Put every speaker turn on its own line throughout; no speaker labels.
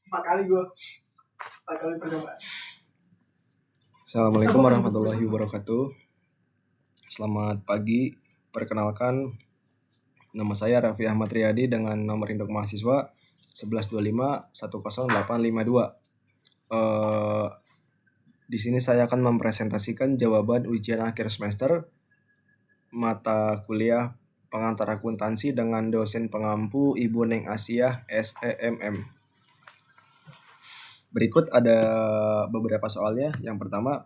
Empat kali gue, empat kali percobaan.
Assalamualaikum warahmatullahi wabarakatuh. Selamat pagi. Perkenalkan, nama saya Raffi Ahmad Riyadi dengan nomor induk mahasiswa 1125100852. Di sini saya akan mempresentasikan jawaban ujian akhir semester mata kuliah pengantar akuntansi dengan dosen pengampu Ibu Neng Asiah SEMM. Berikut ada beberapa soalnya. Yang pertama,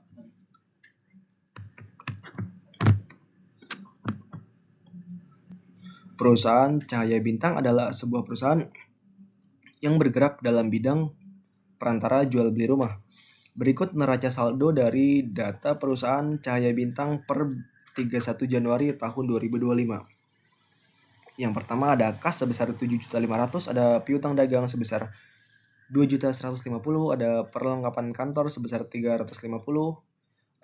perusahaan Cahaya Bintang adalah sebuah perusahaan yang bergerak dalam bidang perantara jual beli rumah. Berikut neraca saldo dari data perusahaan Cahaya Bintang per 31 Januari tahun 2025. Yang pertama ada kas sebesar 7.500.000, ada piutang dagang sebesar 2.150.000, ada perlengkapan kantor sebesar 350.000,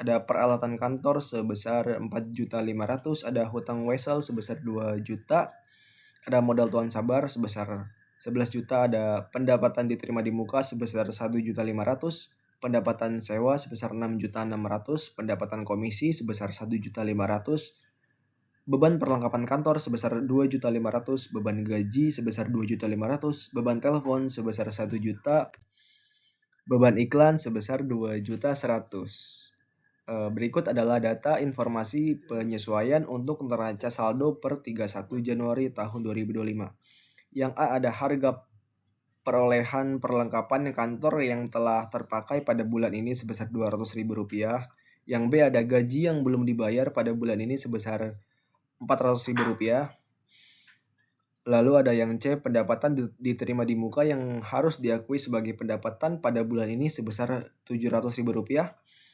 ada peralatan kantor sebesar 4.500.000, ada hutang wesel sebesar 2 juta, ada modal tuan sabar sebesar 11 juta, ada pendapatan diterima di muka sebesar 1.500.000, pendapatan sewa sebesar 6.600.000, pendapatan komisi sebesar 1.500.000, beban perlengkapan kantor sebesar 2.500.000, beban gaji sebesar 2.500.000, beban telepon sebesar 1 juta, beban iklan sebesar 2.100.000. Berikut adalah data informasi penyesuaian untuk neraca saldo per 31 Januari tahun 2025. Yang A ada harga perolehan perlengkapan kantor yang telah terpakai pada bulan ini sebesar Rp200.000. Yang B ada gaji yang belum dibayar pada bulan ini sebesar Rp400.000. Lalu ada yang C, pendapatan diterima di muka yang harus diakui sebagai pendapatan pada bulan ini sebesar Rp700.000.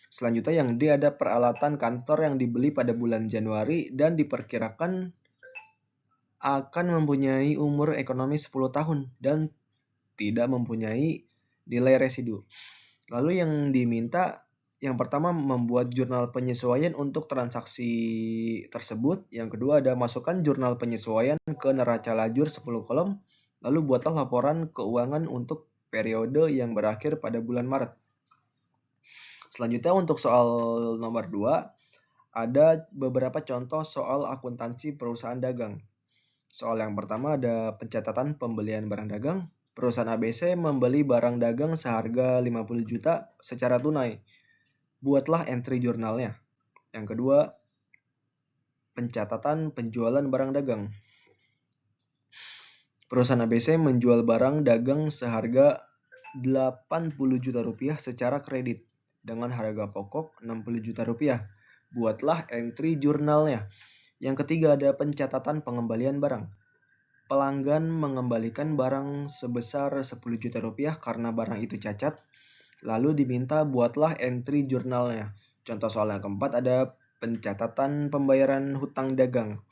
Selanjutnya yang D ada peralatan kantor yang dibeli pada bulan Januari dan diperkirakan akan mempunyai umur ekonomis 10 tahun dan tidak mempunyai nilai residu. Lalu yang diminta yang pertama membuat jurnal penyesuaian untuk transaksi tersebut. Yang kedua ada masukkan jurnal penyesuaian ke neraca lajur 10 kolom. Lalu buatlah laporan keuangan untuk periode yang berakhir pada bulan Maret. Selanjutnya untuk soal nomor 2, ada beberapa contoh soal akuntansi perusahaan dagang. Soal yang pertama ada pencatatan pembelian barang dagang. Perusahaan ABC membeli barang dagang seharga 50 juta secara tunai. Buatlah entry jurnalnya. Yang kedua, pencatatan penjualan barang dagang. Perusahaan ABC menjual barang dagang seharga 80 juta rupiah secara kredit dengan harga pokok 60 juta rupiah. Buatlah entry jurnalnya. Yang ketiga ada pencatatan pengembalian barang. Pelanggan mengembalikan barang sebesar 10 juta rupiah karena barang itu cacat. Lalu diminta buatlah entry jurnalnya. Contoh soal yang keempat ada pencatatan pembayaran hutang dagang.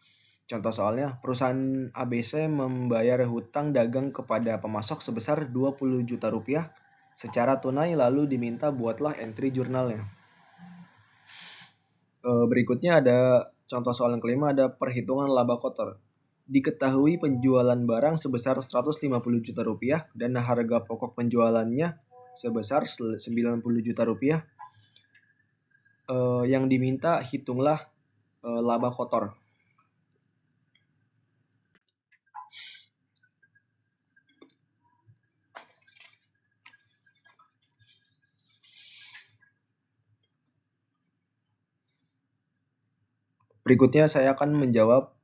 Contoh soalnya, perusahaan ABC membayar hutang dagang kepada pemasok sebesar 20 juta rupiah secara tunai, lalu diminta buatlah entry jurnalnya. Berikutnya ada contoh soal yang kelima, ada perhitungan laba kotor. Diketahui penjualan barang sebesar 150 juta rupiah dan harga pokok penjualannya sebesar 90 juta rupiah. Yang diminta hitunglah laba kotor. Berikutnya saya akan menjawab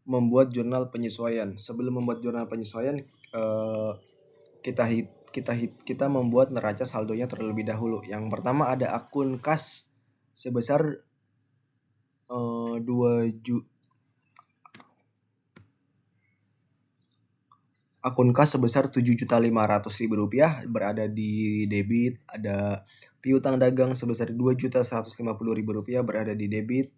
membuat jurnal penyesuaian. Sebelum membuat jurnal penyesuaian, kita membuat neraca saldonya terlebih dahulu. Yang pertama ada akun kas sebesar 2 juta. Akun kas sebesar 7.500.000 rupiah berada di debit. Ada piutang dagang sebesar 2.150.000 rupiah berada di debit.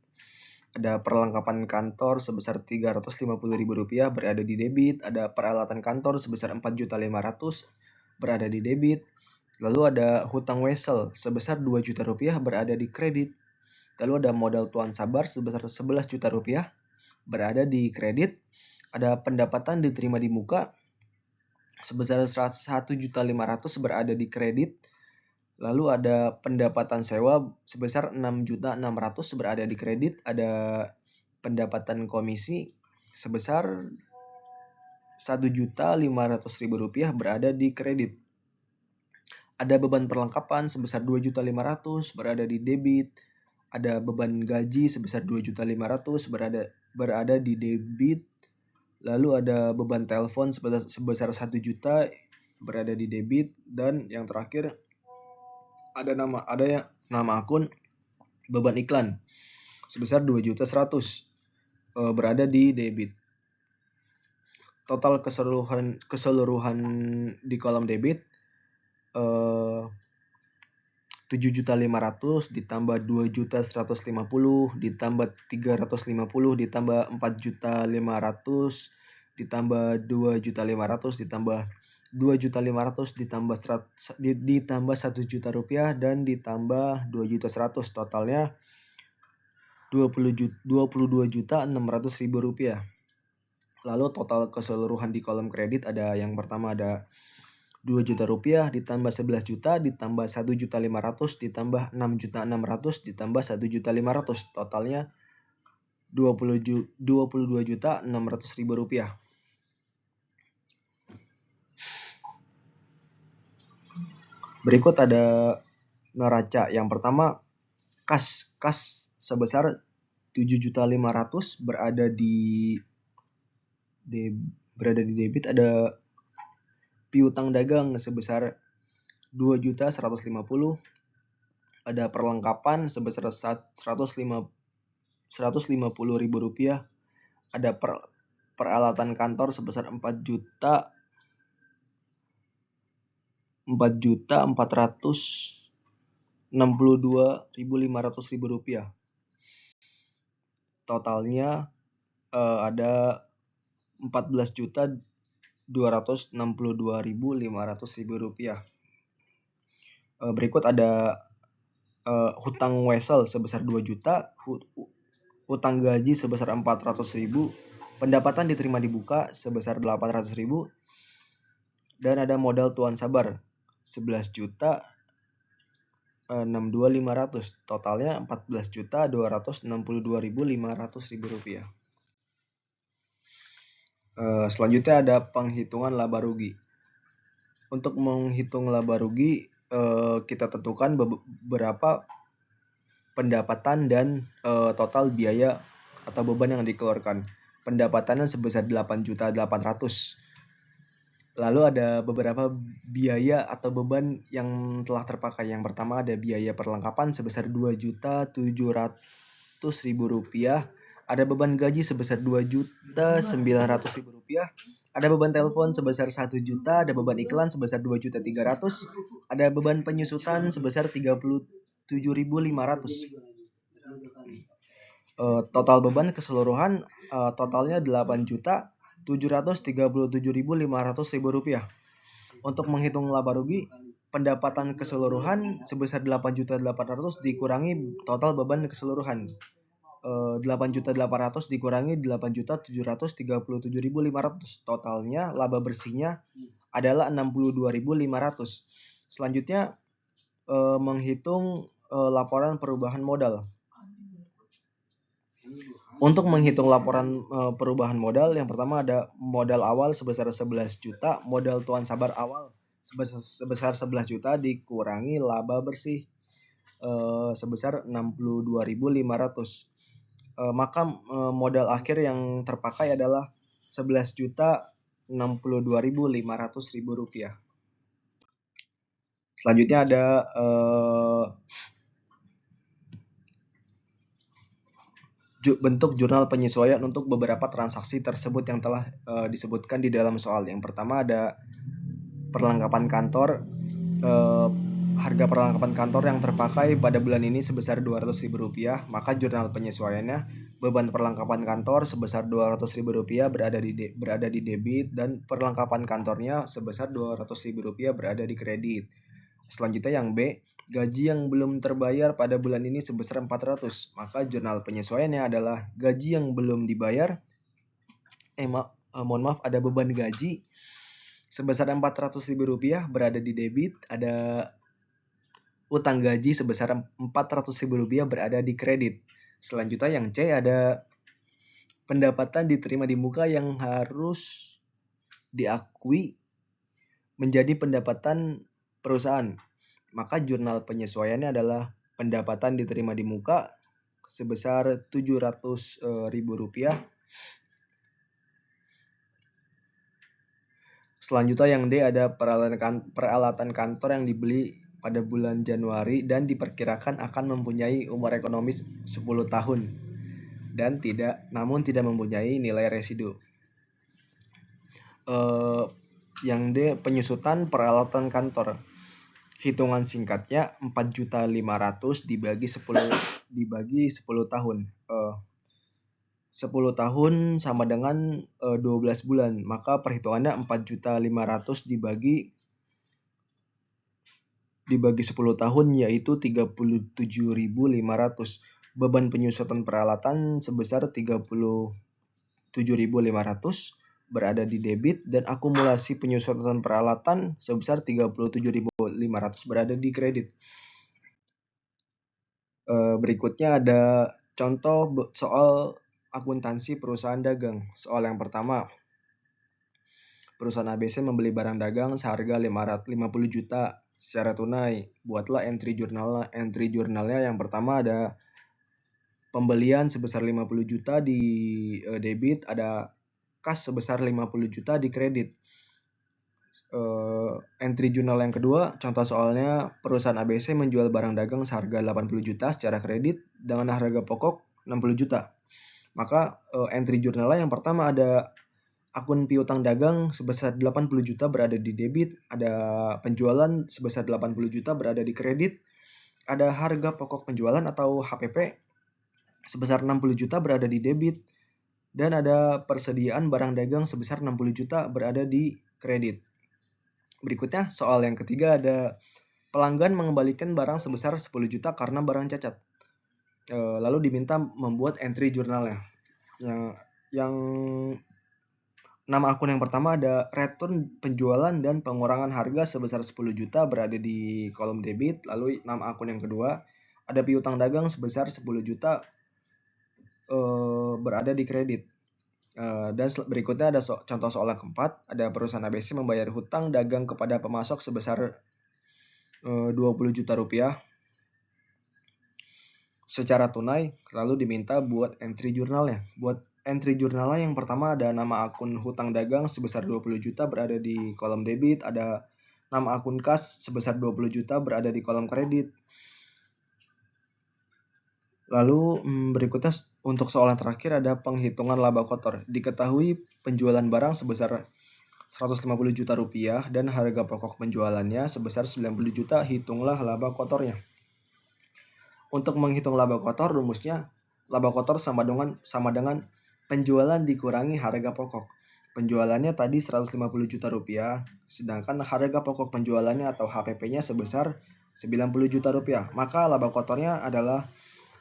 Ada perlengkapan kantor sebesar 350.000 rupiah berada di debit. Ada peralatan kantor sebesar 4.500.000 berada di debit. Lalu ada hutang wesel sebesar 2 juta rupiah berada di kredit. Lalu ada modal tuan sabar sebesar 11 juta rupiah berada di kredit. Ada pendapatan diterima di muka sebesar 1.500.000 berada di kredit. Lalu ada pendapatan sewa sebesar 6.600.000 berada di kredit. Ada pendapatan komisi sebesar 1.500.000 rupiah berada di kredit. Ada beban perlengkapan sebesar 2.500.000 berada di debit. Ada beban gaji sebesar 2.500.000 berada di debit. Lalu ada beban telepon sebesar 1 juta berada di debit. Dan yang terakhir ada nama akun beban iklan sebesar 2.100.000 berada di debit. Total keseluruhan di kolom debit 7.500.000 ditambah 2.150.000 ditambah 350 ditambah 4.500.000 ditambah 2.500.000 ditambah 2.500.000 ditambah 1 juta rupiah dan ditambah 2.100.000, totalnya 22.600.000 rupiah. Lalu total keseluruhan di kolom kredit ada yang pertama ada 2 juta rupiah ditambah 11 juta ditambah 1.500.000 ditambah 6.600.000 ditambah 1.500.000, totalnya 22.600.000 rupiah. Berikut ada neraca. Yang pertama kas sebesar 7.500.000 berada di debit. Ada piutang dagang sebesar 2.150.000. Ada perlengkapan sebesar 150.000 rupiah. Ada peralatan kantor sebesar 4.462.500 rupiah. Totalnya ada 14.262.500 rupiah. Berikut ada hutang wesel sebesar 2 juta, hutang gaji sebesar 400.000, pendapatan diterima di buka sebesar 800.000, dan ada modal tuan sabar 11 juta 62.500, totalnya 14.262.500 rupiah. Selanjutnya ada penghitungan laba rugi. Untuk menghitung laba rugi kita tentukan beberapa pendapatan dan total biaya atau beban yang dikeluarkan. Pendapatannya sebesar 8.800.000. Lalu ada beberapa biaya atau beban yang telah terpakai. Yang pertama ada biaya perlengkapan sebesar 2.700.000 rupiah. Ada beban gaji sebesar 2.900.000 rupiah. Ada beban telepon sebesar 1 juta. Ada beban iklan sebesar 2.300.000. Ada beban penyusutan sebesar 37.500. Total beban keseluruhan totalnya 8.737.500 rupiah. Untuk menghitung laba rugi, pendapatan keseluruhan sebesar 8.800.000 dikurangi total beban keseluruhan. 8.800.000 dikurangi 8.737.500, totalnya laba bersihnya adalah 62.500. Selanjutnya menghitung laporan perubahan modal. Untuk menghitung laporan perubahan modal, yang pertama ada modal awal sebesar 11 juta, modal tuan sabar awal sebesar 11 juta dikurangi laba bersih sebesar 62.500. Maka modal akhir yang terpakai adalah 11.062.500 rupiah. Selanjutnya ada bentuk jurnal penyesuaian untuk beberapa transaksi tersebut yang telah disebutkan di dalam soal. Yang pertama ada perlengkapan kantor. Harga perlengkapan kantor yang terpakai pada bulan ini sebesar 200.000 rupiah, maka jurnal penyesuaiannya beban perlengkapan kantor sebesar 200.000 rupiah berada di debit dan perlengkapan kantornya sebesar 200.000 rupiah berada di kredit. Selanjutnya yang B, gaji yang belum terbayar pada bulan ini sebesar 400, maka jurnal penyesuaiannya adalah gaji yang belum dibayar. Mohon maaf, ada beban gaji sebesar Rp400.000 berada di debit, ada utang gaji sebesar Rp400.000 berada di kredit. Selanjutnya yang C ada pendapatan diterima di muka yang harus diakui menjadi pendapatan perusahaan. Maka jurnal penyesuaiannya adalah pendapatan diterima di muka sebesar Rp700.000. Selanjutnya yang D ada peralatan kantor yang dibeli pada bulan Januari dan diperkirakan akan mempunyai umur ekonomis 10 tahun dan namun tidak mempunyai nilai residu. Yang D penyusutan peralatan kantor. Hitungan singkatnya 4.500.000 dibagi 10 tahun. 10 tahun sama dengan 12 bulan. Maka perhitungannya 4.500.000 dibagi 10 tahun yaitu 37.500. Beban penyusutan peralatan sebesar 37.500 berada di debit dan akumulasi penyusutan peralatan sebesar 37.500 berada di kredit. Berikutnya ada contoh soal akuntansi perusahaan dagang. Soal yang pertama, perusahaan ABC membeli barang dagang seharga 50 juta secara tunai. Buatlah entry jurnalnya. Yang pertama ada pembelian sebesar 50 juta di debit, ada kas sebesar 50 juta di kredit. Entry jurnal yang kedua, contoh soalnya perusahaan ABC menjual barang dagang seharga 80 juta secara kredit dengan harga pokok 60 juta. Maka entry jurnalnya yang pertama ada akun piutang dagang sebesar 80 juta berada di debit, ada penjualan sebesar 80 juta berada di kredit, ada harga pokok penjualan atau HPP sebesar 60 juta berada di debit, dan ada persediaan barang dagang sebesar 60 juta berada di kredit. Berikutnya soal yang ketiga ada pelanggan mengembalikan barang sebesar 10 juta karena barang cacat. Lalu diminta membuat entry jurnalnya. Yang nama akun yang pertama ada return penjualan dan pengurangan harga sebesar 10 juta berada di kolom debit. Lalu nama akun yang kedua ada piutang dagang sebesar 10 juta berada di kredit. Dan berikutnya ada contoh soal yang keempat, ada perusahaan ABC membayar hutang dagang kepada pemasok sebesar 20 juta rupiah secara tunai, lalu diminta buat entry jurnalnya. Buat entry jurnalnya yang pertama ada nama akun hutang dagang sebesar 20 juta berada di kolom debit, ada nama akun kas sebesar 20 juta berada di kolom kredit. Lalu berikutnya untuk soal yang terakhir ada penghitungan laba kotor. Diketahui penjualan barang sebesar 150 juta rupiah dan harga pokok penjualannya sebesar 90 juta, hitunglah laba kotornya. Untuk menghitung laba kotor, rumusnya laba kotor sama dengan penjualan dikurangi harga pokok. Penjualannya tadi 150 juta rupiah, sedangkan harga pokok penjualannya atau HPP-nya sebesar 90 juta rupiah. Maka laba kotornya adalah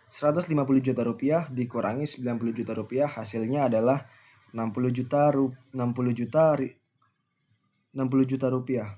150 juta rupiah dikurangi 90 juta rupiah, hasilnya adalah 60 juta rupiah.